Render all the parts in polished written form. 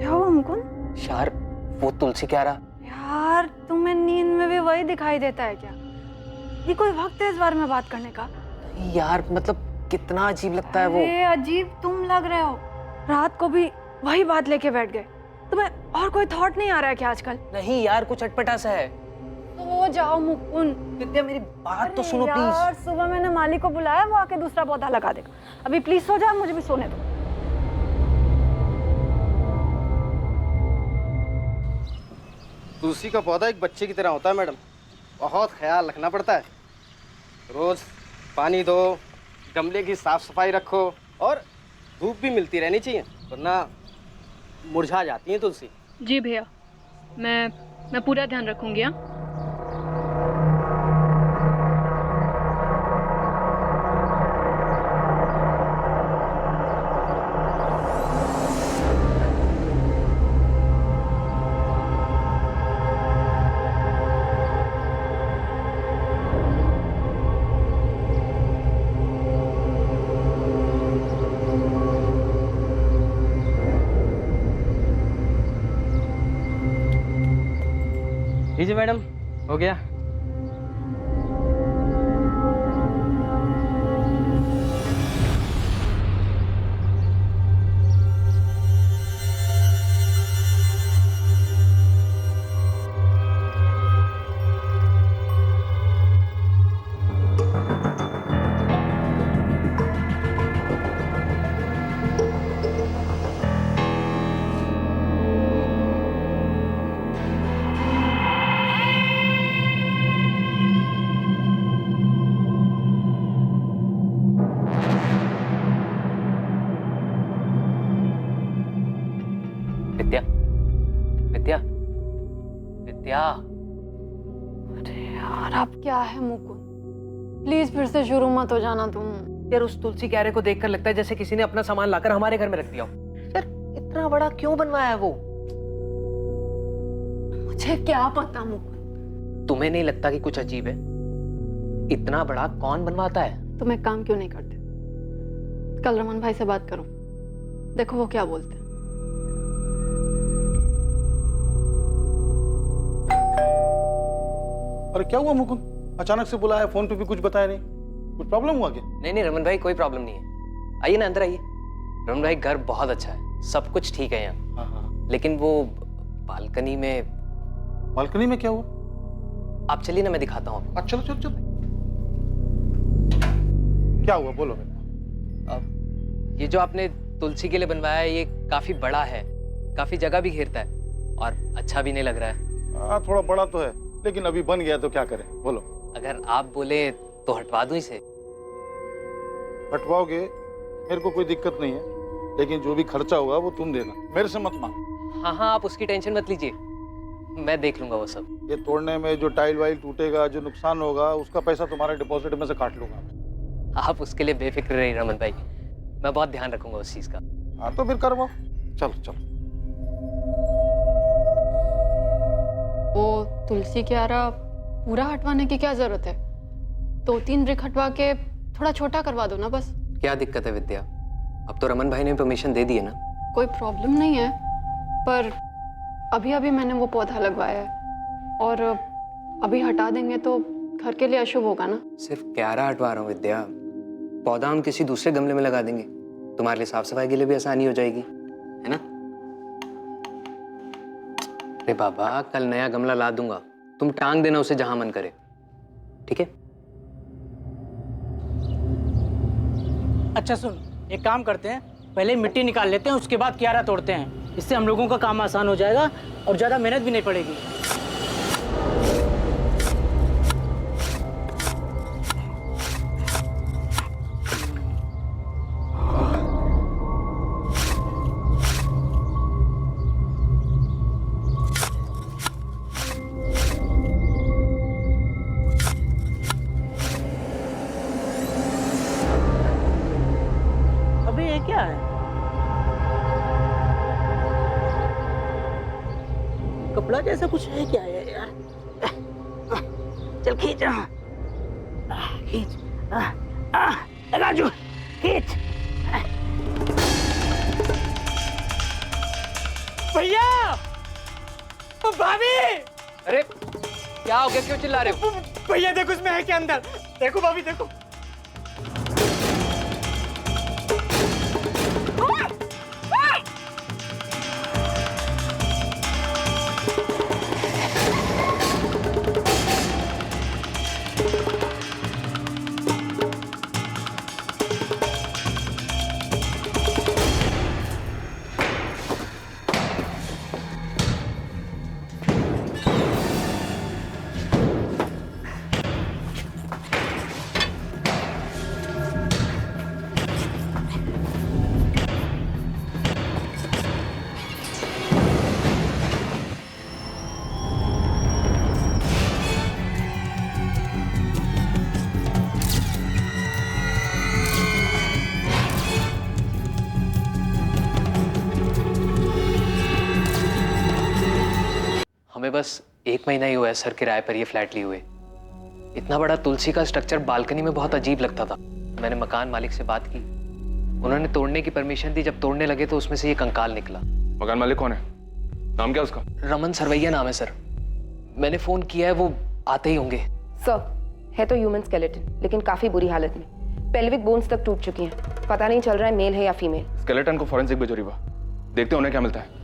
क्या हुआ मुकुंद? यार वो तुलसी क्या रहा? यार तुम्हें नींद में भी वही दिखाई देता है क्या? ये कोई वक्त है इस बारे में बात करने का? नहीं यार, मतलब कितना अजीब लगता है वो। अरे अजीब तुम लग रहे हो। रात को भी वही बात लेके बैठ गए। तुम्हें और कोई थॉट नहीं आ रहा है क्या आजकल? नहीं यार, कुछ अटपटा सा है। सो जाओ मुकुंद। विद्या मेरी बात तो सुनो यार प्लीज। सुबह मैंने माली को बुलाया, वो आके दूसरा पौधा लगा देगा। अभी प्लीज सो जाओ, मुझे भी सोने दो। तुलसी का पौधा एक बच्चे की तरह होता है मैडम, बहुत ख्याल रखना पड़ता है। रोज पानी दो, गमले की साफ सफाई रखो और धूप भी मिलती रहनी चाहिए, वरना मुरझा जाती है तुलसी। जी भैया, मैं पूरा ध्यान रखूंगी। हाँ, लीजिए मैडम, हो गया। विद्या, विद्या, विद्या। अरे यार अब क्या है मुकुंद? प्लीज फिर से शुरू मत हो जाना तुम। यार उस तुलसी क्यारे को देखकर लगता है जैसे किसी ने अपना सामान लाकर हमारे घर में रख दिया हो। यार इतना बड़ा क्यों बनवाया है वो? मुझे क्या पता मुकुंद। तुम्हें नहीं लगता कि कुछ अजीब है? इतना बड़ा कौन बनवाता है? तुम एक काम क्यों नहीं करते? कल रमन भाई से बात करो, देखो वो क्या बोलते हैं। अरे क्या हुआ मुकुंद? अचानक से बुलाया, फोन पे भी कुछ बताया नहीं। कुछ प्रॉब्लम हुआ क्या? नहीं नहीं रमन भाई, कोई प्रॉब्लम नहीं है। आइए ना, अंदर आइए। रमन भाई घर बहुत अच्छा है, सब कुछ ठीक है यहाँ। हाँ हाँ। लेकिन वो बालकनी में। बालकनी में क्या हुआ? आप चलिए ना, मैं दिखाता हूँ आपको। चलो चलो चलो। क्या हुआ बोलो मेरे को। अब ये जो आपने तुलसी के लिए बनवाया है, ये काफी बड़ा है, काफी जगह भी घेरता है और अच्छा भी नहीं लग रहा है। हाँ थोड़ा बड़ा तो है, लेकिन अभी बन गया तो क्या करें बोलो। अगर आप बोले तो हटवा दूं इसे। हटवाओगे मेरे को कोई दिक्कत नहीं है, लेकिन जो भी खर्चा होगा वो तुम देना, मेरे से मत मांग। हाँ हाँ, आप उसकी टेंशन मत लीजिए, मैं देख लूंगा वो सब। ये तोड़ने में जो टाइल वाइल टूटेगा, जो नुकसान होगा, उसका पैसा तुम्हारे डिपॉजिट में से काट लूंगा। आप उसके लिए बेफिक्र रहिए रमन भाई, मैं बहुत ध्यान रखूंगा उस चीज का। हाँ तो फिर करवाओ, चलो चलो। वो तुलसी क्यारा पूरा हटवाने की क्या जरूरत है? 2-3 ब्रिक हटवा के थोड़ा छोटा करवा दो ना बस। क्या दिक्कत है विद्या? अब तो रमन भाई ने परमिशन दे दी है ना। कोई प्रॉब्लम नहीं है, पर अभी अभी मैंने वो पौधा लगवाया है और अभी हटा देंगे तो घर के लिए अशुभ होगा ना। सिर्फ क्यारा हटवा रहा हूँ विद्या, पौधा हम किसी दूसरे गमले में लगा देंगे, तुम्हारे लिए साफ सफाई के लिए भी आसानी हो जाएगी, है ना? अरे बाबा, कल नया गमला ला दूंगा, तुम टांग देना उसे जहां मन करे, ठीक है? अच्छा सुन, एक काम करते हैं, पहले मिट्टी निकाल लेते हैं, उसके बाद क्यारा तोड़ते हैं। इससे हम लोगों का काम आसान हो जाएगा और ज़्यादा मेहनत भी नहीं पड़ेगी। अबे ये क्या है? कपड़ा जैसा कुछ है क्या है यार? चल खींच, खींच, राजू खींच। भैया, भाभी, अरे क्या हो गया, क्यों चिल्ला रहे हो? भैया देखो उसमें है क्या अंदर, देखो भाभी देखो। हमें बस 1 महीना ही हुआ है सर किराए पर ये फ्लैट लिए हुए। इतना बड़ा तुलसी का स्ट्रक्चर बालकनी में बहुत अजीब लगता था। मैंने मकान मालिक से बात की, उन्होंने तोड़ने की परमिशन दी। जब तोड़ने लगे तो उसमें से ये कंकाल निकला। मकान मालिक कौन है? नाम क्या उसका? रमन सरवैया नाम है सर। मैंने फोन किया है, वो आते ही होंगे। सर, है तो ह्यूमन स्केलेटन, लेकिन काफी बुरी हालत में। पेल्विक बोन्स तक टूट चुकी हैं। पता नहीं चल रहा है मेल है या फीमेल। स्केलेटन को फॉरेंसिक भेजो रीवा, देखते हैं उन्हें क्या मिलता है।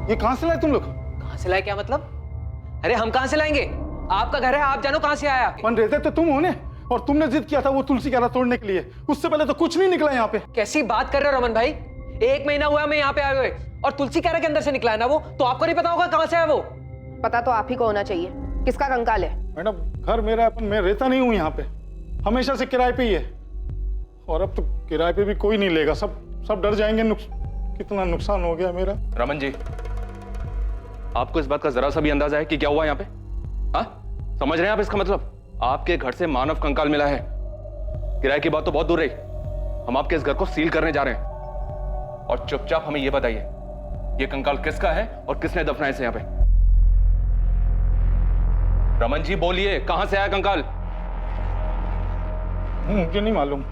ये कहाँ से लाए तुम लोग? कहाँ से लाए क्या मतलब? अरे हम कहाँ से लाएंगे? आपका घर है, आप जानो कहाँ से आया। बन रहते तो तुम होने, और तुमने जिद किया था वो तुलसी क्यारा तोड़ने के लिए। उससे पहले तो कुछ नहीं निकला यहाँ पे। कैसी बात कर रहे हो रमन भाई? 1 महीना हुआ मैं यहाँ पे आए हुए, और तुलसी क्यारा के अंदर से निकला है ना वो, तो आपको नहीं पता होगा कहाँ से है वो? पता तो आप ही को होना चाहिए। किसका कंकाल है? मैडम घर मेरा है, मैं रहता नहीं हूँ यहाँ पे, हमेशा से किराए पे ही है। और अब तो किराए पे भी कोई नहीं लेगा, सब डर जाएंगे। कितना नुकसान हो गया मेरा। रमन जी, आपको इस बात का जरा सा भी अंदाजा है कि क्या हुआ यहाँ पे? हाँ, समझ रहे हैं आप इसका मतलब? आपके घर से मानव कंकाल मिला है। किराए की बात तो बहुत दूर रही, हम आपके इस घर को सील करने जा रहे हैं। और चुपचाप हमें यह बताइए, ये कंकाल किसका है और किसने दफनाया इसे यहाँ पे? रमन जी बोलिए, कहां से आया कंकाल? मुझे नहीं मालूम,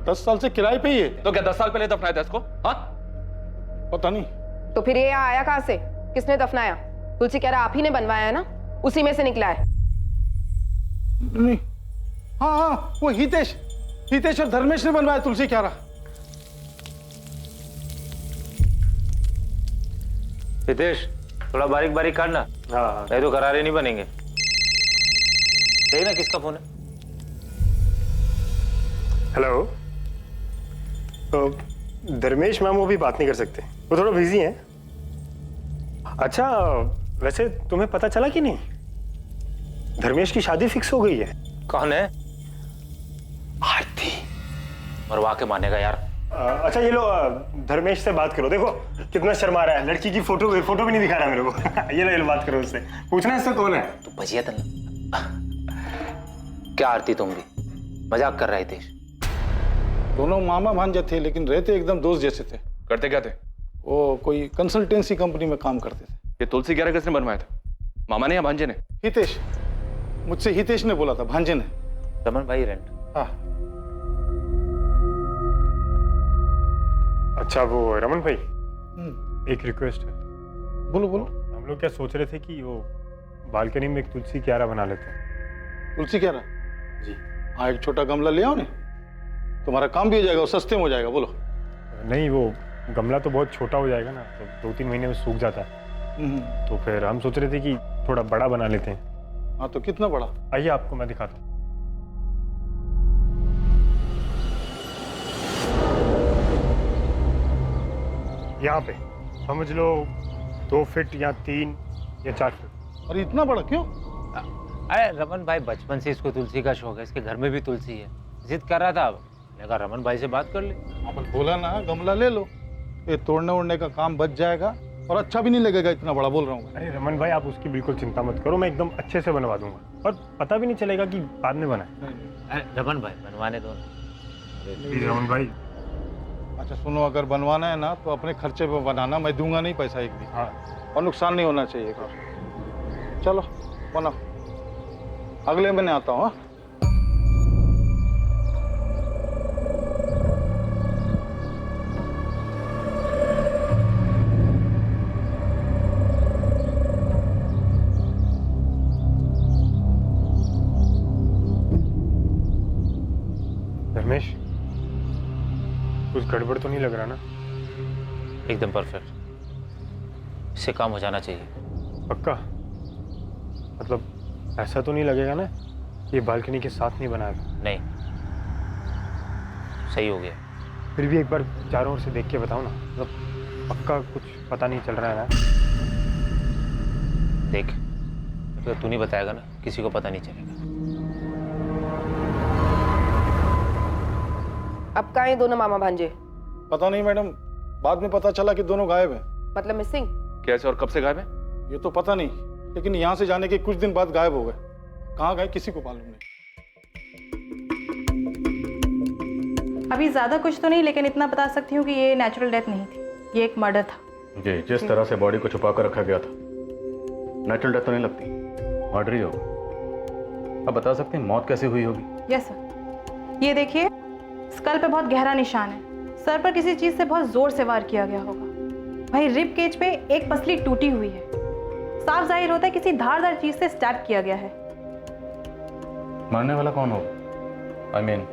10 साल से किराए पे ही है। तो क्या 10 साल पहले दफनाया था इसको? हाँ, पता नहीं। तो फिर ये यहाँ आया कहाँ से? किसने दफनाया? तुलसी क्यारा आप ही ने बनवाया है ना, उसी में से निकला है। नहीं, हाँ, वो हितेश और धर्मेश ने बनवाया तुलसी क्यारा। हितेश, थोड़ा बारीक बारीक काटना। हाँ, नहीं तो करारे नहीं बनेंगे। देखना किसका फोन है। हेलो, तो धर्मेश मैम वो भी बात नहीं कर सकते, वो थोड़ा बिजी हैं। अच्छा, वैसे तुम्हें पता चला कि नहीं, धर्मेश की शादी फिक्स हो गई है। कौन है? आरती। मरवा के मानेगा यार। अच्छा ये लो, धर्मेश से बात करो। देखो कितना शर्मा रहा है, लड़की की फोटो भी नहीं दिखा रहा मेरे को। ये लो बात करो उससे, पूछना इससे कौन है। तू बजिया तन क्या आरती, तुम भी मजाक कर रहा है हितेश? दोनों मामा भांजे थे, लेकिन रहते एकदम दोस्त जैसे थे। करते क्या थे? वो कोई कंसल्टेंसी कंपनी में काम करते थे। ये तुलसी क्यारा किसने बनवाया था, मामा ने या भांजे ने? हितेश, मुझसे हितेश ने बोला था, भांजे ने। रमन भाई रेंट। हाँ। अच्छा वो रमन भाई, एक रिक्वेस्ट है। बोलो बोलो। हम लोग क्या सोच रहे थे कि वो बालकनी में एक तुलसी क्यारा बना लेते हैं। तुलसी क्यारा? जी। हाँ, एक छोटा गमला ले आओ ने, तुम्हारा काम भी हो जाएगा और सस्ते में हो जाएगा। बोलो। नहीं, वो गमला तो बहुत छोटा हो जाएगा ना, तो 2-3 महीने में सूख जाता है। तो फिर हम सोच रहे थे कि थोड़ा बड़ा बना लेते हैं। हाँ, तो कितना बड़ा? आइए आपको मैं दिखाता हूँ। यहाँ पे समझ लो 2 फीट या 3 या 4 फीट। अरे इतना बड़ा क्यों? अरे रमन भाई बचपन से इसको तुलसी का शौक है, इसके घर में भी तुलसी है, जिद कर रहा था। मैंने कहा रमन भाई से बात कर ले। अपन बोला ना गमला ले लो, ये तोड़ने ओड़ने का काम बच जाएगा और अच्छा भी नहीं लगेगा। इतना बड़ा बोल रहा हूँ। अरे रमन भाई, आप उसकी बिल्कुल चिंता मत करो, मैं एकदम अच्छे से बनवा दूंगा और पता भी नहीं चलेगा कि बाद में बना है। अरे रमन भाई बनवाने दो। प्लीज रमन भाई। अच्छा सुनो, अगर बनवाना है ना तो अपने खर्चे पे बनाना, मैं दूंगा नहीं पैसा एक भी। हाँ, और नुकसान नहीं होना चाहिए कुछ। चलो बनाओ, अगले महीने आता हूँ। धर्मेश, कुछ गड़बड़ तो नहीं लग रहा ना? एकदम परफेक्ट, इससे काम हो जाना चाहिए। पक्का? मतलब ऐसा तो नहीं लगेगा ना ये बालकनी के साथ नहीं बनाएगा? नहीं, सही हो गया। फिर भी एक बार चारों ओर से देख के बताओ ना, मतलब पक्का कुछ पता नहीं चल रहा है ना? देख, तो तू नहीं बताएगा ना, किसी को पता नहीं चलेगा। अब कहाँ हैं दोनों मामा भांजे? पता नहीं मैडम, बाद में पता चला कि दोनों गायब हैं। मतलब मिसिंग? कैसे और कब से गायब है? ये तो पता नहीं, लेकिन यहाँ से जाने के कुछ दिन बाद गायब हो गए। कहाँ गए किसी को मालूम नहीं। अभी ज़्यादा कुछ तो नहीं, लेकिन इतना बता सकती हूँ कि ये नेचुरल डेथ नहीं थी, ये एक मर्डर था। जी, जिस तरह से बॉडी को छुपा कर रखा गया था, नेचुरल डेथ तो नहीं लगती, मर्डर ही होगा। अब बता सकते हैं मौत कैसे हुई होगी? यस सर, ये देखिए, स्कल पे बहुत गहरा निशान है, सर पर किसी चीज़ से बहुत जोर से वार किया गया होगा। वहीं रिब केज पे एक पसली टूटी हुई है, साफ जाहिर होता है किसी धारदार चीज़ से स्टैब किया गया है। मरने वाला कौन होगा? आई मीन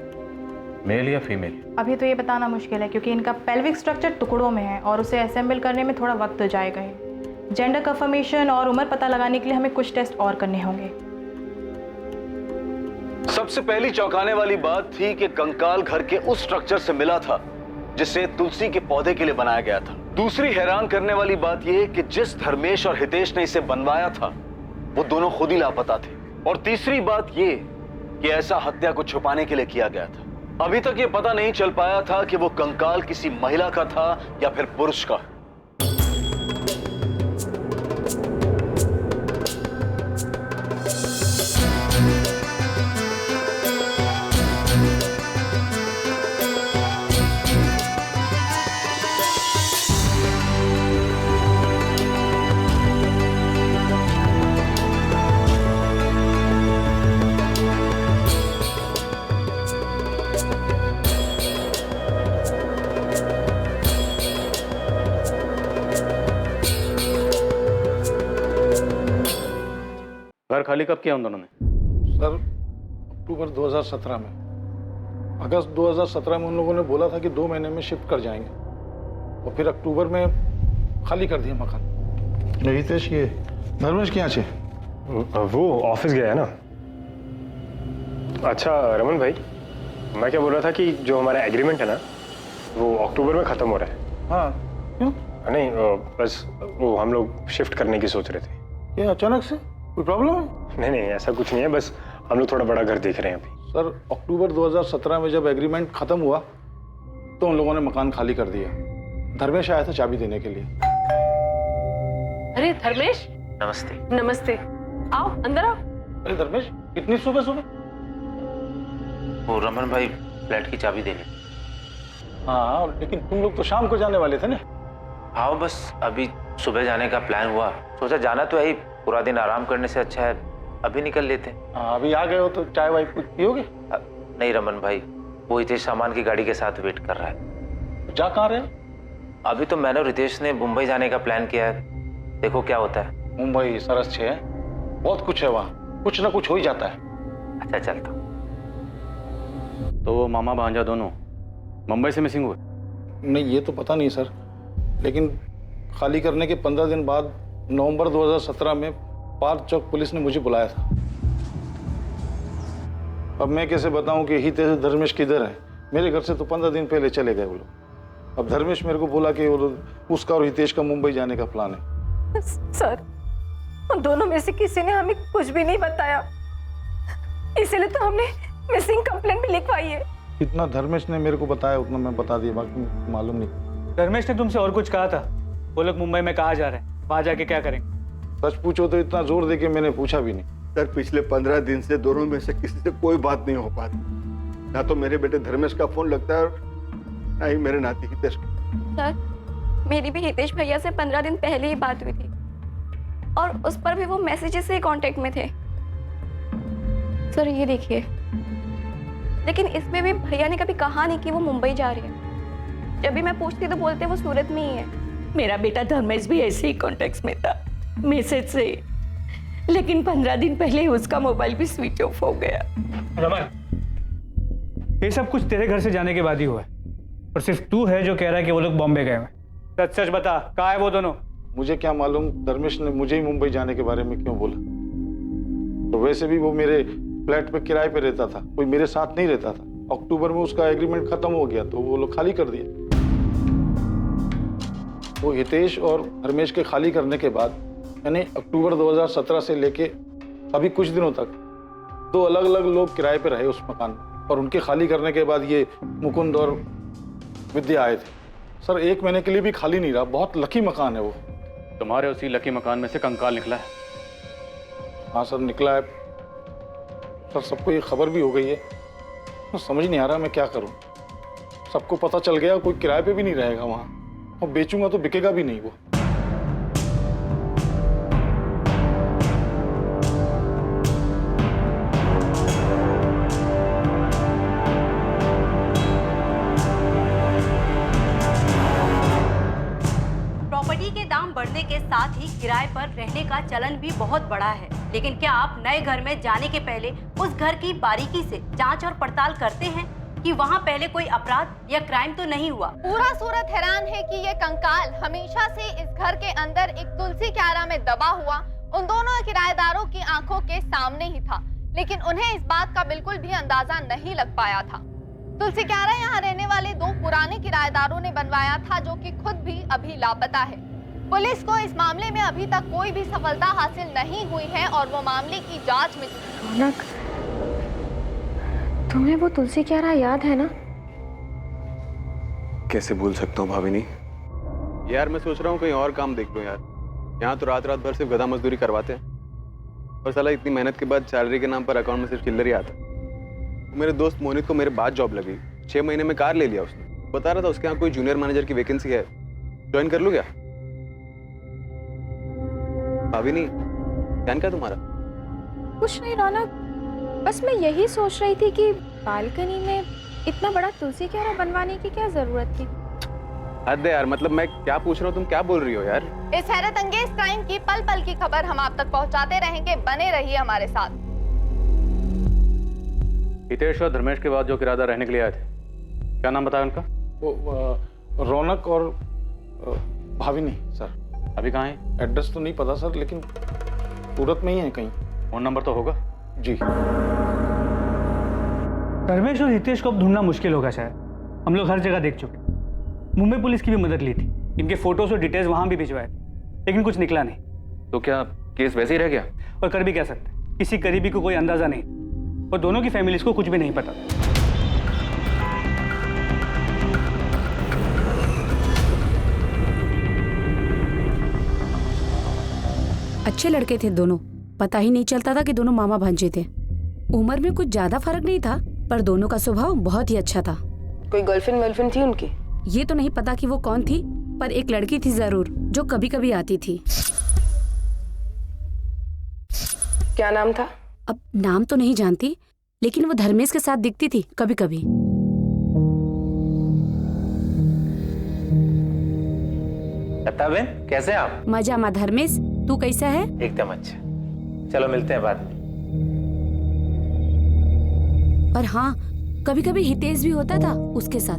मेल या फीमेल? अभी तो ये बताना मुश्किल है, क्योंकि इनका पेल्विक स्ट्रक्चर टुकड़ों में है और उसे असेंबल करने में थोड़ा वक्त तो जाएगा ही। जेंडर कंफर्मेशन और उम्र पता लगाने के लिए हमें कुछ टेस्ट और करने होंगे। सबसे पहली चौंकाने वाली बात थी कि कंकाल घर के उस स्ट्रक्चर से मिला था जिसे तुलसी के पौधे के लिए बनाया गया था। दूसरी हैरान करने वाली बात यह कि जिस धर्मेश और हितेश ने इसे बनवाया था वो दोनों खुद ही लापता थे। और तीसरी बात यह कि ऐसा हत्या को छुपाने के लिए किया गया था। अभी तक यह पता नहीं चल पाया था कि वो कंकाल किसी महिला का था या फिर पुरुष का। घर खाली कब किया उन दोनों ने? सर, अक्टूबर 2017 में। अगस्त 2017 में उन लोगों ने बोला था कि 2 महीने में शिफ्ट कर जाएंगे, और फिर अक्टूबर में खाली कर दिया मकान। हितेश, ये धर्मेश के यहाँ से? वो ऑफिस गया है ना। अच्छा रमन भाई, मैं क्या बोल रहा था कि जो हमारा एग्रीमेंट है ना, वो अक्टूबर में ख़त्म हो रहा है। हाँ, क्यों? नहीं, बस वो हम लोग शिफ्ट करने की सोच रहे थे। ये अचानक से कोई प्रॉब्लम है? नहीं, ऐसा कुछ नहीं है, बस हम लोग थोड़ा बड़ा घर देख रहे हैं अभी। सर, अक्टूबर 2017 में जब एग्रीमेंट खत्म हुआ तो उन लोगों ने मकान खाली कर दिया। धर्मेश आया था चाबी देने के लिए। अरे धर्मेश, नमस्ते। नमस्ते, आओ अंदर आओ। अरे धर्मेश, इतनी सुबह सुबह? वो रमन भाई फ्लैट की चाबी देने। हाँ, लेकिन तुम लोग तो शाम को जाने वाले थे ना? हाँ, बस अभी सुबह जाने का प्लान हुआ, सोचा जाना तो है ही, पूरा दिन आराम करने से अच्छा है अभी निकल लेते। हाँ, अभी आ गए हो तो चाय वाय कुछ पियोगे? नहीं रमन भाई, वो हितेश सामान की गाड़ी के साथ वेट कर रहा है। जा कहाँ रहे हो? अभी तो मैंने और रितेश ने मुंबई जाने का प्लान किया है, देखो क्या होता है। मुंबई सरस छे है, बहुत कुछ है वहाँ, कुछ ना कुछ हो ही जाता है। अच्छा, चलता हूँ। तो वो मामा भांजा दोनों मुंबई से मिसिंग हुए? नहीं, ये तो पता नहीं सर, लेकिन खाली करने के 15 दिन बाद नवंबर 2017 में पार्क चौक पुलिस ने मुझे बुलाया था। अब मैं कैसे बताऊं कि हितेश धर्मेश किधर है? मेरे घर से तो 15 दिन पहले चले गए वो लोग। अब धर्मेश मेरे को बोला कि उसका और हितेश का मुंबई जाने का प्लान है। सर, उन दोनों में से किसी ने हमें कुछ भी नहीं बताया, इसीलिए तो हमने मिसिंग कंप्लेंट भी लिखवाई है। इतना धर्मेश ने मेरे को बताया उतना मैं बता दिया, बाकी मालूम नहीं। धर्मेश ने तुमसे और कुछ कहा था? वो लोग मुंबई में कहाँ जा रहे हैं, वहां जाके क्या करेंगे? सच पूछो तो इतना जोर दे के मैंने पूछा भी नहीं। सर, पिछले 15 दिन से दोनों में से किसी से कोई बात नहीं हो पाती। ना तो मेरे बेटे धर्मेश का फोन लगता है और ना ही मेरे नाती हितेश। सर, मेरी भी हितेश भैया से 15 दिन पहले ही बात हुई थी और उस पर भी वो मैसेजेस से कांटेक्ट में थे। सर ये देखिए, लेकिन इसमें भी भैया ने कभी कहा नहीं कि वो मुंबई जा रही है। जब भी मैं पूछती तो बोलते वो सूरत में ही है। मेरा बेटा धर्मेश भी ऐसे ही कॉन्टेक्ट में था, मैसेज से, लेकिन 15 दिन पहले उसका मोबाइल भी स्विच ऑफ हो गया। रमन, ये सब कुछ तेरे घर से जाने के बाद ही हुआ है, और सिर्फ तू है जो कह रहा है कि वो लोग बॉम्बे गए हुए। सच सच बता, कहाँ है वो दोनों? मुझे क्या मालूम धर्मेश ने मुझे ही मुंबई जाने के बारे में क्यों बोला। तो वैसे भी वो मेरे फ्लैट पे किराए पे रहता था, कोई मेरे साथ नहीं रहता था। अक्टूबर में उसका एग्रीमेंट खत्म हो गया तो वो लोग खाली कर दिए। वो हितेश और धर्मेश के खाली करने के बाद यानी अक्टूबर 2017 से लेके अभी कुछ दिनों तक 2 अलग अलग लोग किराए पे रहे उस मकान में, और उनके खाली करने के बाद ये मुकुंद और विद्या आए थे। सर 1 महीने के लिए भी खाली नहीं रहा। बहुत लकी मकान है वो। तुम्हारे उसी लकी मकान में से कंकाल निकला है? हाँ सर निकला है सर, सबको ये खबर भी हो गई है। तो समझ नहीं आ रहा मैं क्या करूं। सबको पता चल गया, कोई किराए पे भी नहीं रहेगा वहां, और बेचूंगा तो बिकेगा भी नहीं वो। प्रॉपर्टी के दाम बढ़ने के साथ ही किराए पर रहने का चलन भी बहुत बढ़ा है, लेकिन क्या आप नए घर में जाने के पहले उस घर की बारीकी से जांच और पड़ताल करते हैं कि वहां पहले कोई अपराध या क्राइम तो नहीं हुआ? पूरा सूरत हैरान है कि ये कंकाल हमेशा से इस घर के अंदर एक तुलसी क्यारा में दबा हुआ उन दोनों किराएदारों की आंखों के सामने ही था, लेकिन उन्हें इस बात का बिल्कुल भी अंदाजा नहीं लग पाया था। तुलसी क्यारा यहाँ रहने वाले 2 पुराने किराएदारों ने बनवाया था, जो कि खुद भी अभी लापता है। पुलिस को इस मामले में अभी तक कोई भी सफलता हासिल नहीं हुई है और वो मामले की जांच में। रौनक, तुम्हें वो तुलसी क्यारा याद है ना? कैसे भूल सकता हूँ भाविनी। यार मैं सोच रहा हूँ कहीं और काम देख लो यार। यहाँ तो रात रात भर सिर्फ गधा मजदूरी करवाते हैं, और साला इतनी मेहनत के बाद सैलरी के नाम पर अकाउंट में सिर्फ चिल्लर ही आता। मेरे दोस्त मोहित को मेरे बाद जॉब लगी, 6 महीने में कार ले लिया उसने। बता रहा था उसके यहाँ कोई जूनियर मैनेजर की वैकेंसी है, ज्वाइन कर लूँ क्या? भाविनी ध्यान क्या तुम्हारा? कुछ नहीं रौनक, बस मैं यही सोच रही थी कि बालकनी में इतना बड़ा तुलसी क्यारा बनवाने की क्या जरूरत थी। हद है यार, मतलब मैं क्या पूछ रहा हूँ, तुम क्या बोल रही हो यार? इस हैरत अंगेज क्राइम की पल पल की खबर हम आप तक पहुंचाते रहेंगे, बने रहिए हमारे साथ। हितेश और धर्मेश के बाद जो किराएदार रहने के लिए आए थे, क्या नाम बताया उनका? वो रौनक और भाविनी सर। अभी कहाँ है? एड्रेस तो नहीं पता सर, लेकिन सूरत में ही है कहीं। फोन नंबर तो होगा? जी। धर्मेश और हितेश को अब ढूंढना मुश्किल होगा शायद। हम लोग हर जगह देख चुके, मुंबई पुलिस की भी मदद ली थी, इनके फोटोज और डिटेल्स वहां भी भिजवाए, लेकिन कुछ निकला नहीं। तो क्या केस वैसे ही रह गया? और कर भी कह सकते, किसी करीबी को कोई अंदाजा नहीं, और दोनों की फैमिलीज को कुछ भी नहीं पता। अच्छे लड़के थे दोनों, पता ही नहीं चलता था कि दोनों मामा भांजे थे। उम्र में कुछ ज्यादा फर्क नहीं था, पर दोनों का स्वभाव बहुत ही अच्छा था। कोई गर्लफ्रेंड वर्लफ्रेंड थी उनकी? ये तो नहीं पता कि वो कौन थी, पर एक लड़की थी जरूर जो कभी कभी आती थी। क्या नाम था? अब नाम तो नहीं जानती, लेकिन वो धर्मेश के साथ दिखती थी कभी कभी। लता बहन कैसे हैं आप? मजा मा धर्मेश, तू कैसा है? एकदम अच्छा। चलो मिलते हैं बाद में। और हाँ, कभी कभी हितेश भी होता था उसके साथ।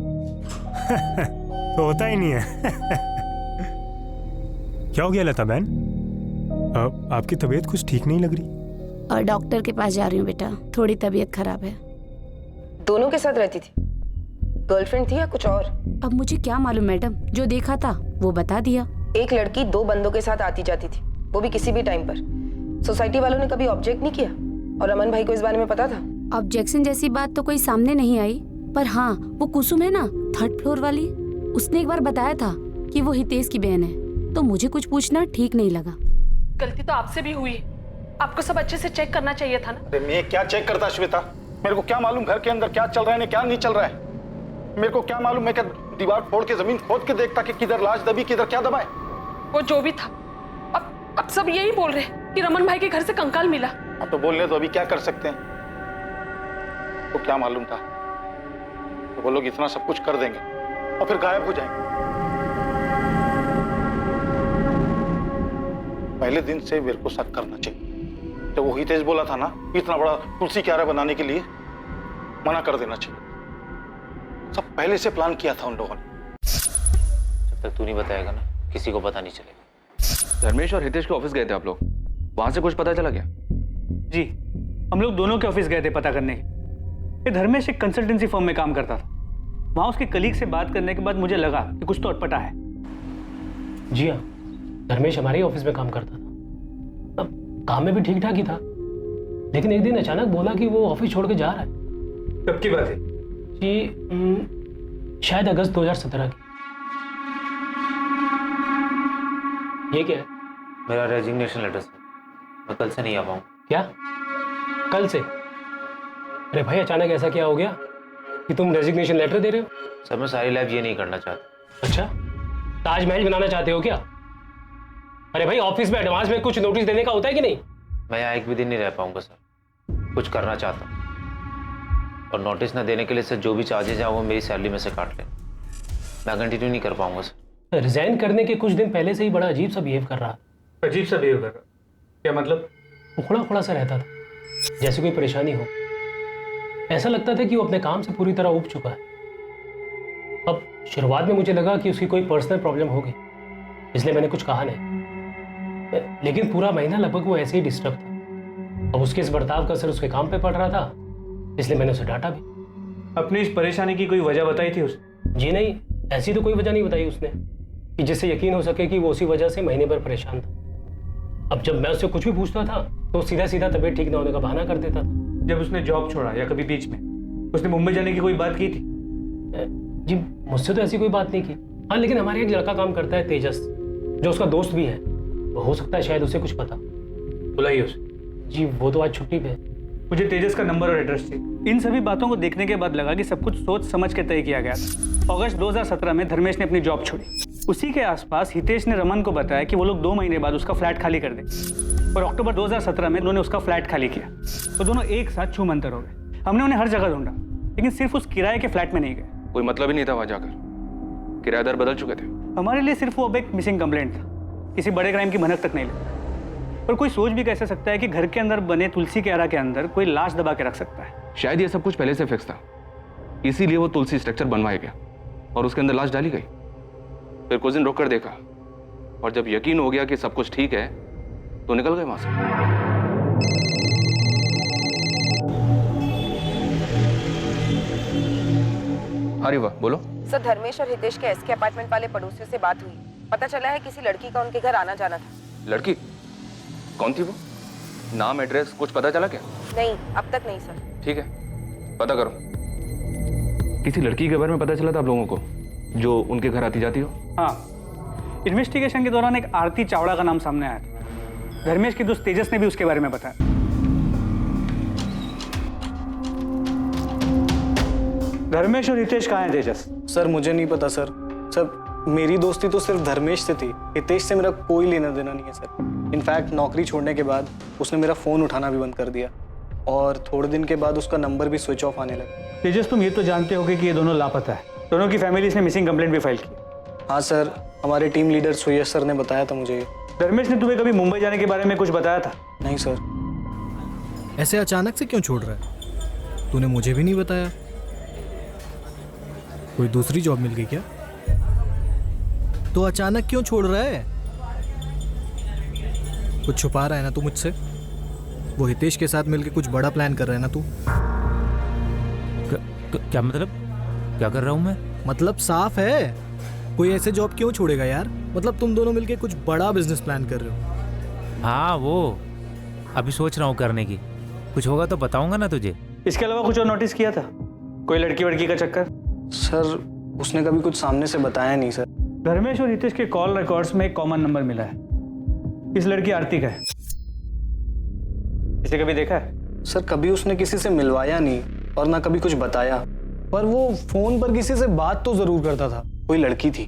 तो होता ही नहीं है। क्या हो गया लता बहन? आपकी तबीयत कुछ ठीक नहीं लग रही। और डॉक्टर के पास जा रही हूँ बेटा, थोड़ी तबीयत खराब है। दोनों के साथ रहती थी? गर्लफ्रेंड थी या कुछ और? अब मुझे क्या मालूम मैडम, जो देखा था वो बता दिया। एक लड़की 2 बंदों के साथ आती जाती थी, वो भी किसी भी टाइम पर। सोसाइटी वालों ने कभी ऑब्जेक्ट नहीं किया? और अमन भाई को इस बारे में पता था? ऑब्जेक्शन जैसी बात तो कोई सामने नहीं आई, पर हाँ, वो कुसुम है ना 3rd फ्लोर वाली, उसने एक बार बताया था कि वो हितेश की बहन है, तो मुझे कुछ पूछना ठीक नहीं लगा। गलती तो आपसे भी हुई, आपको सब अच्छे से चेक करना चाहिए था ना। अरे मैं क्या चेक करता श्वेता? मेरे को क्या मालूम घर के अंदर क्या चल रहा है, क्या नहीं चल रहा है? मेरे को क्या मालूम? मैं क्या दीवार फोड़ के जमीन खोद के देखता कि किधर लाश दबी, किधर क्या दबा है? वो जो भी था, अब सब यही बोल रहे कि रमन भाई के घर से कंकाल मिला। अब तो बोलने तो अभी क्या कर सकते हैं? तो क्या मालूम था तो वो लोग इतना सब कुछ कर देंगे और फिर गायब हो जाएंगे। पहले दिन से मेरे को शक करना चाहिए। तो वो हितेश बोला था ना, इतना बड़ा तुलसी क्यारा बनाने के लिए मना कर देना चाहिए। सब पहले से प्लान किया था उन लोगों ने। जब तक तू नहीं बताएगा ना, किसी को पता नहीं चलेगा। धर्मेश और हितेश के ऑफिस गए थे आप लोग, वहां से कुछ पता चला क्या? जी, हम लोग दोनों के ऑफिस गए थे पता करने। ये धर्मेश एक कंसल्टेंसी फर्म में काम करता था। वहां उसके कलीग से बात करने के बाद मुझे लगा कि कुछ तो अटपटा है। जी हाँ, धर्मेश हमारे ही ऑफिस में काम करता था। अब काम में भी ठीक ठाक ही था, लेकिन एक दिन अचानक बोला कि वो ऑफिस छोड़ के जा रहा है। कब की बात है? जी शायद अगस्त 2017 की। ये क्या है? मेरा रेजिग्नेशन लेटर सर, मैं कल से नहीं आ पाऊँ। क्या कल से? अरे भाई अचानक ऐसा क्या हो गया कि तुम रेजिग्नेशन लेटर दे रहे हो? सर मैं सारी लाइफ ये नहीं करना चाहता। अच्छा, ताजमहल बनाना चाहते हो क्या? अरे भाई ऑफिस में एडवांस में कुछ नोटिस देने का होता है कि नहीं? मैं यहाँ एक भी दिन नहीं रह पाऊंगा सर, कुछ करना चाहता हूँ। और नोटिस ना देने के लिए सर जो भी चार्जेज हैं वो मेरी सैलरी में से काट लें। मैं कंटिन्यू नहीं कर पाऊंगा सर। रिजाइन करने के कुछ दिन पहले से ही बड़ा अजीब सा बिहेव कर रहा है। अजीब सा बिहेव कर रहा? क्या मतलब? उखड़ा उखड़ा सा रहता था, जैसे कोई परेशानी हो। ऐसा लगता था कि वो अपने काम से पूरी तरह ऊब चुका है। अब शुरुआत में मुझे लगा कि उसकी कोई पर्सनल प्रॉब्लम होगी, इसलिए मैंने कुछ कहा नहीं। लेकिन पूरा महीना लगभग वो ऐसे ही डिस्टर्ब था। अब उसके इस बर्ताव का असर उसके काम पे पड़ रहा था, इसलिए मैंने उसे डांटा भी। अपनी इस परेशानी की कोई वजह बताई थी उसने? जी नहीं, ऐसी तो कोई वजह नहीं बताई उसने कि जिससे यकीन हो सके कि वो उसी वजह से महीने भर परेशान था। अब जब मैं उससे कुछ भी पूछता था तो सीधा सीधा तबीयत ठीक ना होने का बहाना कर देता था। जब उसने जॉब छोड़ा या कभी बीच में उसने मुंबई जाने की कोई बात की थी? जी मुझसे तो ऐसी कोई बात नहीं की। हाँ, लेकिन हमारे एक लड़का काम करता है तेजस, जो उसका दोस्त भी है। वो हो सकता है शायद उसे कुछ पता। बुलाइए उसे। जी वो तो आज छुट्टी पे है। मुझे तेजस का नंबर और एड्रेस चाहिए। इन सभी बातों को देखने के बाद लगा कि सब कुछ सोच समझ के तय किया गया था। अगस्त 2017 में धर्मेश ने अपनी जॉब छोड़ी। उसी के आसपास हितेश ने रमन को बताया कि वो लोग 2 महीने बाद उसका फ्लैट खाली कर दें, और अक्टूबर 2017 में उन्होंने उसका फ्लैट खाली किया। तो दोनों एक साथ छू मंतर हो गए। हमने उन्हें हर जगह ढूंढा, लेकिन सिर्फ उस किराए के फ्लैट में नहीं गए। कोई मतलब ही नहीं था वहां जाकर, किराएदार बदल चुके थे। हमारे लिए सिर्फ वो अब एक मिसिंग कंप्लेंट था, किसी बड़े क्राइम की भनक तक नहीं लगी। और कोई सोच भी कैसे सकता है कि घर के अंदर बने तुलसी के आरा के अंदर कोई लाश दबा के रख सकता है? शायद ये सब कुछ पहले से फिक्स था, इसीलिए वो तुलसी स्ट्रक्चर बनवाया गया और उसके अंदर लाश डाली गई। फिर कुछ दिन रुक कर देखा, और जब यकीन हो गया कि सब कुछ ठीक है तो निकल गए वहां से। अरे वाह, बोलो। सर धर्मेश और हितेश के एसके अपार्टमेंट वाले पड़ोसियों से बात हुई। पता चला है किसी लड़की का उनके घर आना जाना था। लड़की कौन थी वो? नाम एड्रेस कुछ पता चला क्या? नहीं, अब तक नहीं सर। ठीक है, पता करो। किसी लड़की के बारे में पता चला था आप लोगों को जो उनके घर आती जाती हो? हाँ, इन्वेस्टिगेशन के दौरान एक आरती चावड़ा का नाम सामने आया था। धर्मेश के दोस्त तेजस ने भी उसके बारे में बताया। धर्मेश और हितेश कहाँ हैं तेजस? सर मुझे नहीं पता सर। सर मेरी दोस्ती तो सिर्फ धर्मेश से थी, हितेश से मेरा कोई लेना देना नहीं है सर। इनफैक्ट नौकरी छोड़ने के बाद उसने मेरा फ़ोन उठाना भी बंद कर दिया, और थोड़े दिन के बाद उसका नंबर भी स्विच ऑफ आने लगा। तेजस तुम ये तो जानते होगे कि ये दोनों लापता है। दोनों की फैमिली ने मिसिंग कंप्लेंट भी फाइल की। हाँ सर, हमारे टीम लीडर सुयश सर ने बताया था मुझे। धर्मेश ने तुम्हें कभी मुंबई जाने के बारे में कुछ बताया था? नहीं सर। ऐसे अचानक से क्यों छोड़ रहा है? तूने मुझे भी नहीं बताया। कोई दूसरी जॉब मिल गई क्या? तो अचानक क्यों छोड़ रहा है? कुछ छुपा रहा है ना तू मुझसे? वो हितेश के साथ मिलके कुछ बड़ा प्लान कर रहा है ना तू? क्या मतलब? क्या कर रहा हूँ मैं? मतलब साफ है, कोई ऐसे जॉब क्यों छोड़ेगा यार? मतलब तुम दोनों मिलके कुछ बड़ा बिजनेस प्लान कर रहे हो। हाँ वो अभी सोच रहा हूँ करने की। कुछ होगा तो बताऊंगा ना तुझे। इसके अलावा कुछ और नोटिस किया था? कोई लड़की वड़की का चक्कर? सर उसने कभी कुछ सामने से बताया नहीं सर। धर्मेश और हितेश के कॉल रिकॉर्ड्स में एक कॉमन नंबर मिला है। इस लड़की आरती का है। इसे कभी देखा है? सर कभी उसने किसी से मिलवाया नहीं और ना कभी कुछ बताया, पर वो फोन पर किसी से बात तो जरूर करता था। कोई लड़की थी,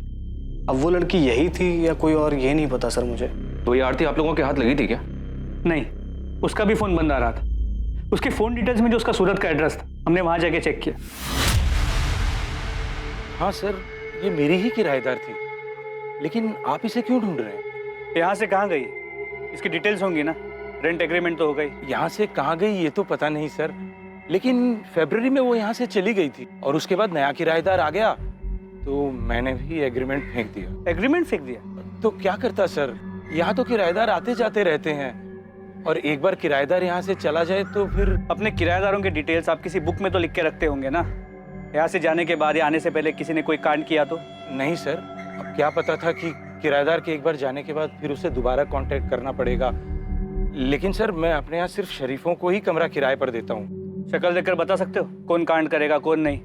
अब वो लड़की यही थी या कोई और ये नहीं पता सर मुझे। तो ये आरती आप लोगों के हाथ लगी थी क्या? नहीं, उसका भी फोन बंद आ रहा था। उसके फोन डिटेल्स में जो उसका सूरत का एड्रेस था, हमने वहां जाके चेक किया। हाँ सर, ये मेरी ही किराएदार थी, लेकिन आप इसे क्यों ढूंढ रहे हैं? यहाँ से कहाँ गई? इसकी डिटेल्स होंगी ना, रेंट एग्रीमेंट तो हो गई। यहाँ से कहाँ गई ये तो पता नहीं सर, लेकिन फरवरी में वो यहाँ से चली गई थी और उसके बाद नया किराएदार आ गया तो मैंने भी एग्रीमेंट फेंक दिया। एग्रीमेंट फेंक दिया? तो क्या करता सर, यहाँ तो किराएदार आते जाते रहते हैं और एक बार किराएदार यहाँ से चला जाए तो फिर। अपने किराएदारों के डिटेल्स आप किसी बुक में तो लिख के रखते होंगे ना? यहाँ से जाने के बाद या आने से पहले किसी ने कोई कांड किया तो? नहीं सर, अब क्या पता था कि किराएदार के एक बार जाने के बाद फिर उसे दोबारा कांटेक्ट करना पड़ेगा। लेकिन सर मैं अपने यहाँ सिर्फ शरीफों को ही कमरा किराए पर देता हूँ। शक्ल देखकर बता सकते हो कौन कांड करेगा कौन नहीं?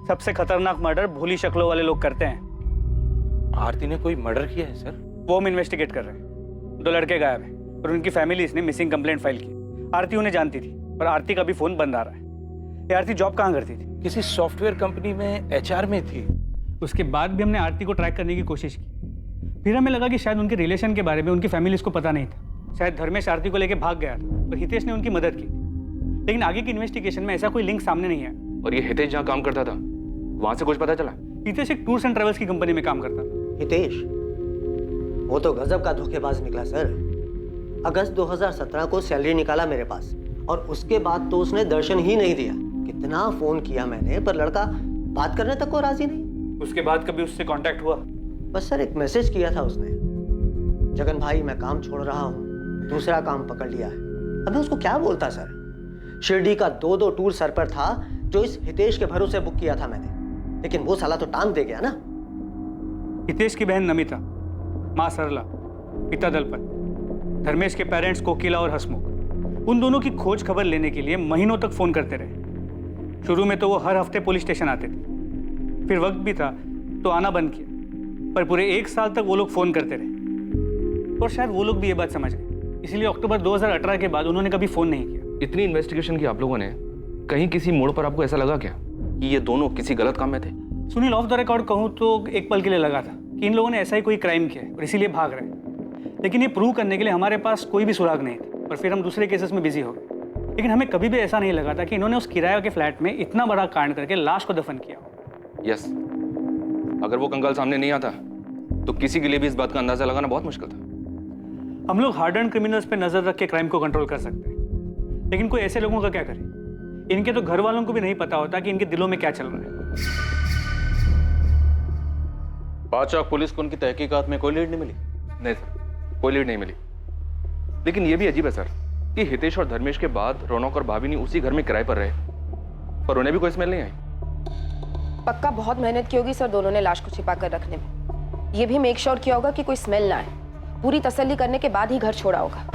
सबसे खतरनाक मर्डर भोली शक्लों वाले लोग करते हैं। आरती ने कोई मर्डर किया है सर? वो हम इन्वेस्टिगेट कर रहे हैं। 2 लड़के गायब हैं और उनकी फैमिलीज ने मिसिंग कंप्लेंट फाइल की। आरती उन्हें जानती थी पर आरती का भी फोन बंद आ रहा है। ये आरती जॉब कहाँ करती थी? किसी सॉफ्टवेयर कंपनी में HR में थी। उसके बाद भी हमने आरती को ट्रैक करने की कोशिश की। फिर हमें लगा कि शायद उनके रिलेशन के बारे में उनकी फैमिलीज को पता नहीं था। शायद धर्मेश आरती को लेकर भाग गया था और हितेश ने उनकी मदद की। लेकिन आगे की इन्वेस्टिगेशन में ऐसा कोई लिंक सामने नहीं आया। और ये हितेश जहाँ काम करता था वहां से कुछ पता चला? हितेश एक टूर्स एंड ट्रेवल्स की कंपनी में काम करता था। हितेश वो तो गजब का धोखेबाज निकला सर। अगस्त 2017 को सैलरी निकाला मेरे पास और उसके बाद तो उसने दर्शन ही नहीं दिया। कितना फोन किया मैंने पर लड़का बात करने तक को राजी नहीं। उसके बाद कभी उससे कांटेक्ट हुआ? बस सर एक मैसेज किया था उसने, जगन भाई मैं काम छोड़ रहा हूँ, दूसरा काम पकड़ लिया है। अब मैं उसको क्या बोलता सर? शिरडी का 2 टूर सर पर था जो इस हितेश के भरोसे बुक किया था मैंने, लेकिन वो साला तो टांग दे गया ना। हितेश की बहन नमिता, माँ सरला, पिता दलपत, धर्मेश के पेरेंट्स कोकिला और हसमुख, उन दोनों की खोज खबर लेने के लिए महीनों तक फोन करते रहे। शुरू में तो वो हर हफ्ते पुलिस स्टेशन आते थे, फिर वक्त भी था तो आना बंद किया, पर पूरे 1 साल तक वो लोग फोन करते रहे। और शायद वो लोग भी ये बात समझ गए, इसलिए अक्टूबर 2018 के बाद उन्होंने कभी फोन नहीं किया। इतनी इन्वेस्टिगेशन की आप लोगों ने, कहीं किसी मोड़ पर आपको ऐसा लगा क्या कि ये दोनों किसी गलत काम में थे? सुनील, ऑफ द रिकॉर्ड कहूँ तो एक पल के लिए लगा था कि इन लोगों ने ऐसा ही कोई क्राइम किया है और इसीलिए भाग रहे हैं। लेकिन ये प्रूव करने के लिए हमारे पास कोई भी सुराग नहीं था और फिर हम दूसरे केसेस में बिजी हो गए। लेकिन हमें कभी भी ऐसा नहीं लगा था कि इन्होंने उस किराए के फ्लैट में इतना बड़ा कांड करके लाश को दफन किया। यस, अगर वो कंकाल सामने नहीं आता तो किसी के लिए भी इस बात का अंदाजा लगाना बहुत मुश्किल था। हम लोग हार्डन क्रिमिनल्स पे नजर रख के क्राइम को कंट्रोल कर सकते हैं, लेकिन कोई ऐसे लोगों का क्या करे? इनके तो घर वालों को भी नहीं पता होता कि इनके दिलों में क्या चल रहा है। बादशाह पुलिस को उनकी तहकीकात में कोई लीड नहीं मिली? नहीं सर, कोई लीड नहीं मिली। लेकिन यह भी अजीब है सर कि हितेश और धर्मेश के बाद रौनक और भाभी उसी घर में किराए पर रहे पर उन्हें भी कोई स्मेल नहीं आई। पक्का बहुत मेहनत की होगी सर दोनों ने लाश को छिपा कर रखने में। ये भी मेक श्योर किया होगा कि कोई स्मेल ना आए। पूरी तसल्ली करने के बाद ही घर छोड़ा होगा।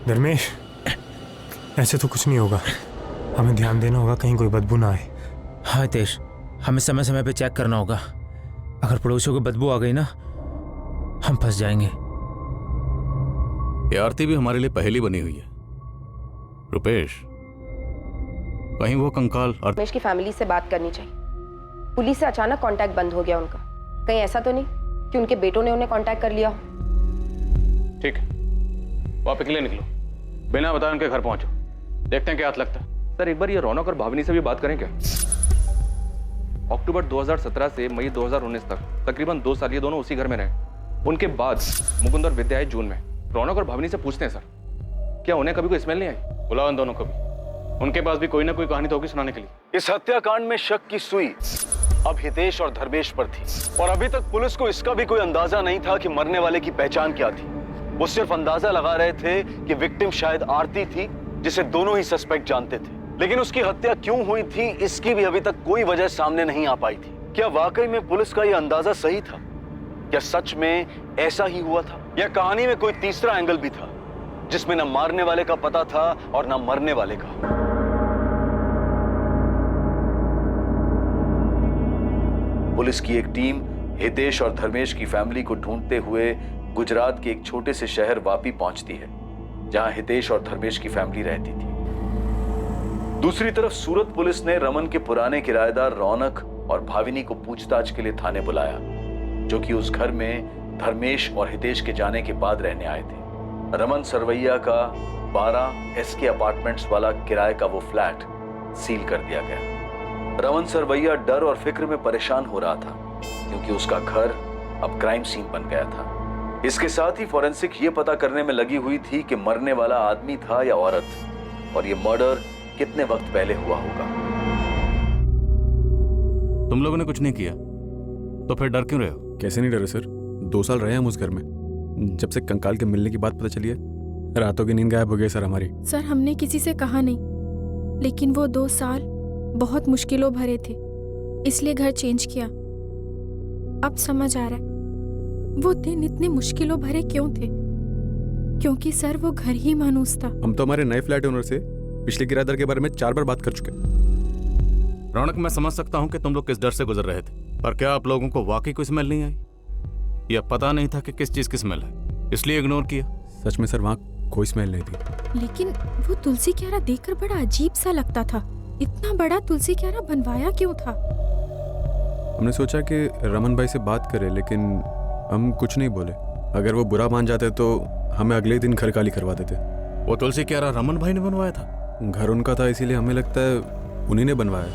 धर्मेश, ऐसे तो कुछ नहीं होगा। हमें ध्यान देना होगा कहीं कोई बदबू ना आए। हाँ हितेश, हमें समय समय पे चेक करना होगा। अगर पड़ोसियों को बदबू आ गई ना, हम फंस जाएंगे। ये आरती भी हमारे लिए पहेली बनी हुई है। रुपेश, कहीं वो कंकाल रमेश की फैमिली से बात करनी चाहिए। पुलिस से अचानक कांटेक्ट बंद हो गया उनका। कहीं ऐसा तो नहीं कि उनके बेटों ने उन्हें कांटेक्ट कर लिया हो? ठीक है, वो आप अकेले निकलो, बिना बताए उनके घर पहुंचो, देखते हैं क्या हाथ लगता है। सर एक बार ये रौनक और भावनी से भी बात करें क्या? अक्टूबर 2017 से मई 2019 तक तकरीबन 2 साल ये दोनों उसी घर में रहे। उनके बाद मुकुंद और विद्या आए जून में। रौनक और भावनी से पूछते हैं सर, क्या उन्हें कभी कोई स्मेल नहीं आई? बुलाओ उन दोनों को भी, उनके पास भी कोई ना कोई कहानी तो होगी सुनाने के लिए। इस हत्याकांड में शक की सुई अब हितेश और धर्मेश पर थी और अभी तक पुलिस को इसका भी कोई अंदाजा नहीं था कि मरने वाले की पहचान क्या थी। वो सिर्फ अंदाजा लगा रहे थे कि विक्टिम शायद आरती थी, जिसे दोनों ही सस्पेक्ट जानते थे। लेकिन उसकी हत्या क्यों हुई थी, इसकी भी अभी तक कोई वजह सामने नहीं आ पाई थी। क्या वाकई में पुलिस का यह अंदाजा सही था? क्या सच में ऐसा ही हुआ था, या कहानी में कोई तीसरा एंगल भी था जिसमें न मारने वाले का पता था और न मरने वाले का? पुलिस की एक टीम हितेश और धर्मेश की फैमिली को ढूंढते हुए गुजरात के एक छोटे से शहर वापी पहुंचती है, जहां हितेश और धर्मेश की फैमिली रहती थी। दूसरी तरफ सूरत पुलिस ने रमन के पुराने किराएदार रौनक और भाविनी को पूछताछ के लिए थाने बुलाया, जो कि उस घर में धर्मेश और हितेश के जाने के बाद रहने आए थे। रमन सरवैया का 12 SK अपार्टमेंट्स वाला किराए का वो फ्लैट सील कर दिया गया। रमन सरवैया डर और फिक्र में परेशान हो रहा था, क्योंकि उसका घर अब क्राइम सीन बन गया था। इसके साथ ही फॉरेंसिक ये पता करने में लगी हुई थी कि मरने वाला आदमी था या औरत, और ये मर्डर कितने वक्त पहले हुआ होगा। तुम लोगों ने कुछ नहीं किया तो फिर डर क्यों रहे हो? कैसे नहीं डरे सर, 2 साल रहे हम उस घर में। जब से कंकाल के मिलने की बात पता चली है, रातों की नींद गायब हो गई सर हमारी। सर हमने किसी से कहा नहीं, लेकिन वो 2 साल बहुत मुश्किलों भरे थे, इसलिए घर चेंज किया। अब समझ आ रहा है वो दिन इतने मुश्किलों भरे क्यों थे, क्योंकि सर वो घर ही मानूस था। हम तो हमारे नए फ्लैट ओनर से पिछले किराएदार के बारे में 4 बार बात कर चुके हैं। रौनक, मैं समझ सकता हूँ कि तुम लोग किस डर से गुजर रहे थे, पर क्या आप लोगों को वाकई कोई स्मेल नहीं आई? या पता नहीं था कि किस चीज की स्मेल है, इसलिए इग्नोर किया? सच में सर, वहाँ कोई स्मेल नहीं थी। लेकिन वो तुलसी क्यारा देखकर बड़ा अजीब सा लगता था। इतना बड़ा तुलसी क्यारा बनवाया क्यों था? हमने सोचा कि रमन भाई से बात करें, लेकिन हम कुछ नहीं बोले। अगर वो बुरा मान जाते तो हमें अगले दिन घर खाली करवा देते। वो तुलसी क्यारा रमन भाई ने बनवाया था? घर उनका था, इसीलिए हमें लगता है उन्हीं ने बनवाया।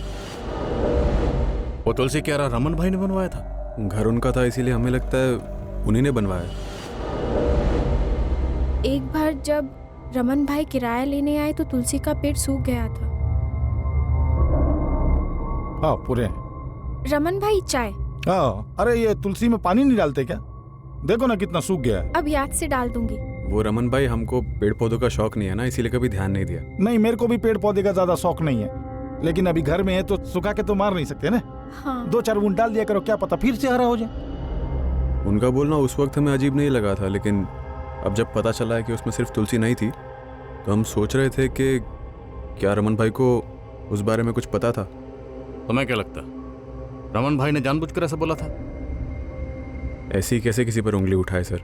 वो तुलसी क्यारा रमन भाई ने बनवाया था? घर उनका था, इसीलिए हमें लगता है उन्हीं ने बनवाया। एक बार जब रमन भाई किराया लेने आए तो तुलसी का पेट सूख गया था। हाँ पूरे। रमन भाई चाय। हाँ, अरे ये तुलसी में पानी नहीं डालते क्या? देखो ना कितना सूख गया है। अब याद से डाल दूंगी। वो रमन भाई, हमको पेड़ पौधों का शौक नहीं है ना, इसीलिए कभी ध्यान नहीं दिया। नहीं, मेरे को भी पेड़ पौधे का ज्यादा शौक नहीं है, लेकिन अभी घर में है तो सुखा के तो मार नहीं सकते ना। हाँ। 2-4 बूंद डाल दिया करो, क्या पता फिर से हरा हो जाए। उनका बोलना उस वक्त हमें अजीब नहीं लगा था, लेकिन अब जब पता चला है कि उसमें सिर्फ तुलसी नहीं थी, तो हम सोच रहे थे कि क्या रमन भाई को उस बारे में कुछ पता था। तुम्हें क्या लगता, रमन भाई ने जानबूझकर ऐसा बोला था? ऐसी कैसे किसी पर उंगली उठाए सर,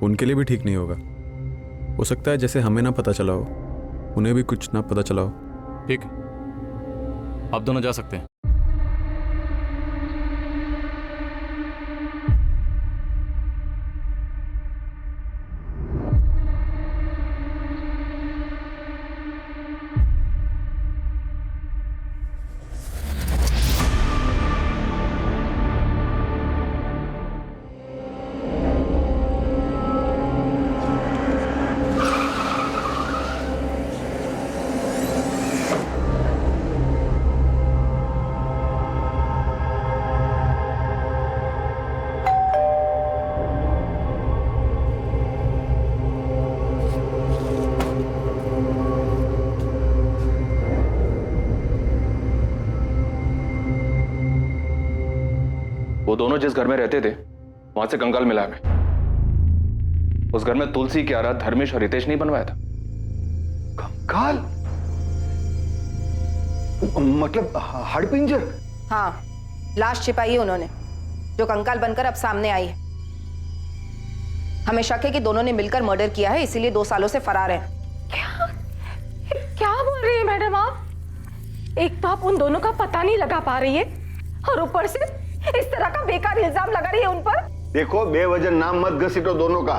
उनके लिए भी ठीक नहीं होगा। हो सकता है जैसे हमें ना पता चला हो, उन्हें भी कुछ ना पता चला हो। ठीक, आप दोनों जा सकते हैं। वो दोनों जिस घर में रहते थे वहां से कंकाल मिला हमें। उस घर में तुलसी, क्यारा, धर्मेश और हितेश नहीं बनवाया था। कंकाल मतलब हड़पिंजर? हाँ, लाश छिपाई है उन्होंने, जो कंकाल बनकर अब सामने आई है। हमें शक है कि दोनों ने मिलकर मर्डर किया है, इसीलिए 2 सालों से फरार हैं। क्या बोल रही है मैडम आप? एक तो आप उन दोनों का पता नहीं लगा पा रही है, और ऊपर से इस तरह का बेकार इल्जाम लगा रही है उन पर। देखो, बेवजह नाम मत घसीटो दोनों का।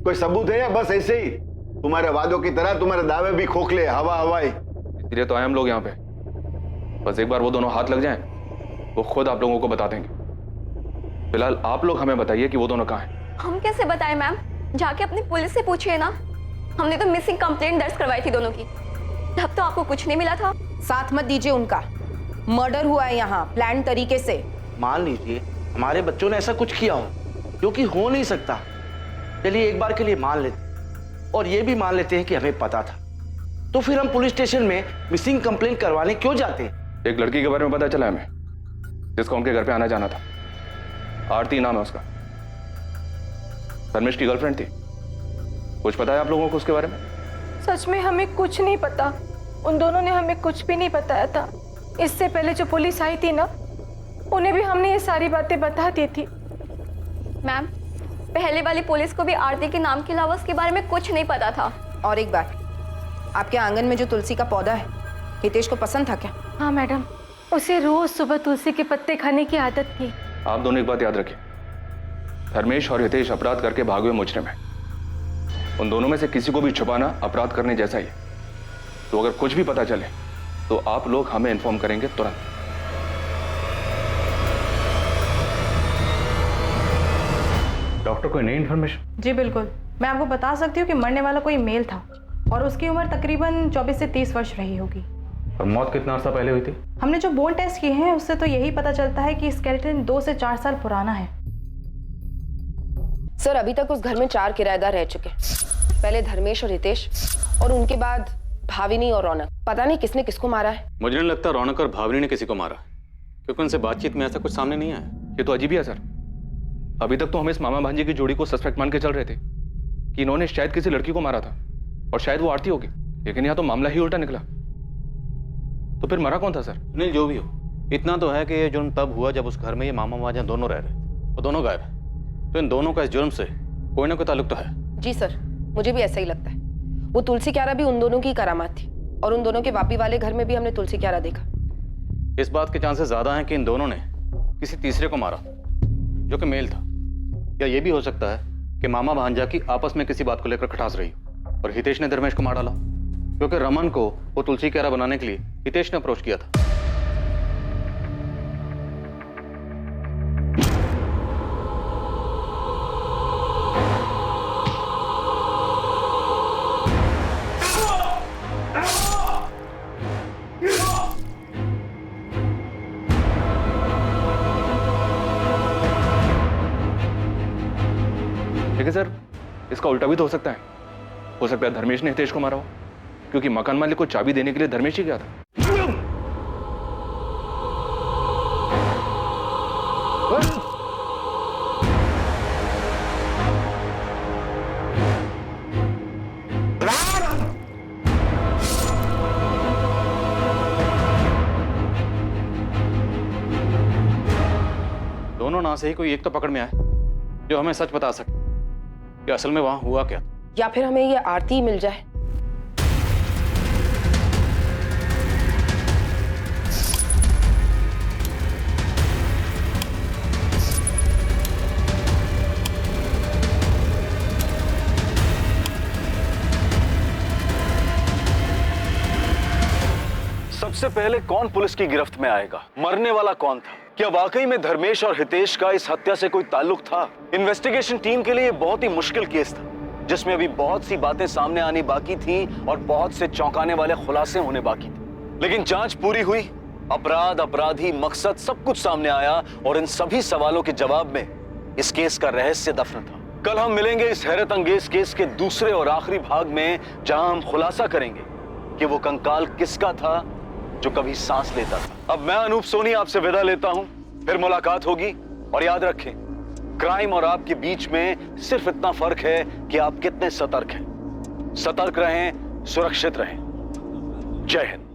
कोई सबूत है या बस ऐसे ही तुम्हारे वादों की तरह तुम्हारे दावे भी खोखले, हवा हवाई? इसलिए तो आए हम लोग यहाँ पे। बस एक बार वो दोनों हाथ लग जाएं, वो खुद आप लोगों को बता देंगे। फिलहाल आप लोग हमें बताइए कि वो दोनों कहाँ हैं। हम कैसे बताएं मैम? जाके अपनी पुलिस से पूछिए ना। हमने तो मिसिंग कंप्लेंट दर्ज करवाई थी दोनों की, तब तो आपको कुछ नहीं मिला था। साथ मत दीजिए उनका। मर्डर हुआ है यहाँ प्लान तरीके से। मान लीजिए हमारे बच्चों ने ऐसा कुछ किया हो जो कि हो नहीं सकता। चलिए एक बार के लिए मान लेते, और ये भी मान लेते हैं कि हमें पता था, तो फिर हम पुलिस स्टेशन में मिसिंग कंप्लेंट करवाने क्यों जाते? एक लड़की के बारे में पता चला हमें, जिसको उनके घर पे आना जाना था। आरती नाम है उसका, धर्मेश की गर्लफ्रेंड थी। कुछ पता है आप लोगों को उसके बारे में? सच में हमें कुछ नहीं पता। उन दोनों ने हमें कुछ भी नहीं बताया था। इससे पहले जो पुलिस आई थी ना, उन्हें भी हमने ये सारी बातें बता दी थी। मैम, पहले वाली पुलिस को भी आरती के नाम के अलावा उसके बारे में कुछ नहीं पता था। और एक बात, आपके आंगन में जो तुलसी का पौधा है, हितेश को पसंद था क्या? हाँ मैडम, उसे रोज सुबह तुलसी के पत्ते खाने की आदत थी। आप दोनों एक बात याद रखिए, धर्मेश और हितेश अपराध करके भागे हुए मुजरिम हैं। उन दोनों में से किसी को भी छुपाना अपराध करने जैसा ही है। तो अगर कुछ भी पता चले तो आप लोग हमें इन्फॉर्म करेंगे तुरंत। डॉक्टर, कोई नई इन्फॉर्मेशन? जी बिल्कुल, मैं आपको बता सकती हूँ कि मरने वाला कोई मेल था और उसकी उम्र तकरीबन 24 से 30 वर्ष रही होगी। और मौत कितना अर्सा पहले हुई थी? हमने जो बोन टेस्ट किए हैं उससे तो यही पता चलता है कि स्केलेटन 2 से 4 साल पुराना है। सर, अभी तक उस घर में 4 किराएदार रह चुके हैं। पहले धर्मेश और हितेश, और उनके बाद भाविनी और रौनक। पता नहीं किसने किसको मारा है। मुझे नहीं लगता रौनक और भावनी ने किसी को मारा, क्योंकि उनसे बातचीत में ऐसा कुछ सामने नहीं आया। ये तो अजीब ही है सर। अभी तक तो हम इस मामा भांजे की जोड़ी को सस्पेक्ट मान के चल रहे थे कि इन्होंने शायद किसी लड़की को मारा था और शायद वो आरती होगी, लेकिन यहाँ तो मामला ही उल्टा निकला। तो फिर मरा कौन था सर? नहीं, जो भी हो, इतना तो है कि ये जुर्म तब हुआ जब उस घर में ये मामा भांजा दोनों रह रहे थे। वो दोनों गायब है, तो इन दोनों का इस जुर्म से कोई ना कोई ताल्लुक तो है। जी सर, मुझे भी ऐसा ही लगता है। वो तुलसी क्यारा भी उन दोनों की करामात थी, और उन दोनों के वापी वाले घर में भी हमने तुलसी क्यारा देखा। इस बात के चांसेस ज्यादा हैं कि इन दोनों ने किसी तीसरे को मारा, जो कि मेल था। या ये भी हो सकता है कि मामा भांजा की आपस में किसी बात को लेकर खटास रही और हितेश ने धर्मेश को मार डाला, क्योंकि रमन को वो तुलसी क्यारा बनाने के लिए हितेश ने अप्रोच किया था। लेकिन सर, इसका उल्टा भी तो हो सकता है धर्मेश ने हितेश को मारा हो, क्योंकि मकान मालिक को चाबी देने के लिए धर्मेश ही गया था। दोनों ना से ही कोई एक तो पकड़ में आए जो हमें सच बता सके कि असल में वहां हुआ क्या, या फिर हमें ये आरती मिल जाए। सबसे पहले कौन पुलिस की गिरफ्त में आएगा? मरने वाला कौन था? क्या वाकई में धर्मेश और हितेश का इस हत्या से कोई ताल्लुक था? इन्वेस्टिगेशन टीम के लिए ये बहुत ही मुश्किल केस था, जिसमें अभी बहुत सी बातें सामने आनी बाकी थी और बहुत से चौंकाने वाले खुलासे होने बाकी थे। लेकिन जांच पूरी हुई, अपराध, अपराधी, मकसद सब कुछ सामने आया और इन सभी सवालों के जवाब में इस केस का रहस्य दफन था। कल हम मिलेंगे इस हैरत अंगेज केस के दूसरे और आखिरी भाग में, जहां हम खुलासा करेंगे कि वो कंकाल किसका था जो कभी सांस लेता था। अब मैं अनूप सोनी आपसे विदा लेता हूं, फिर मुलाकात होगी। और याद रखें, क्राइम और आपके बीच में सिर्फ इतना फर्क है कि आप कितने सतर्क हैं। सतर्क रहें, सुरक्षित रहें। जय हिंद।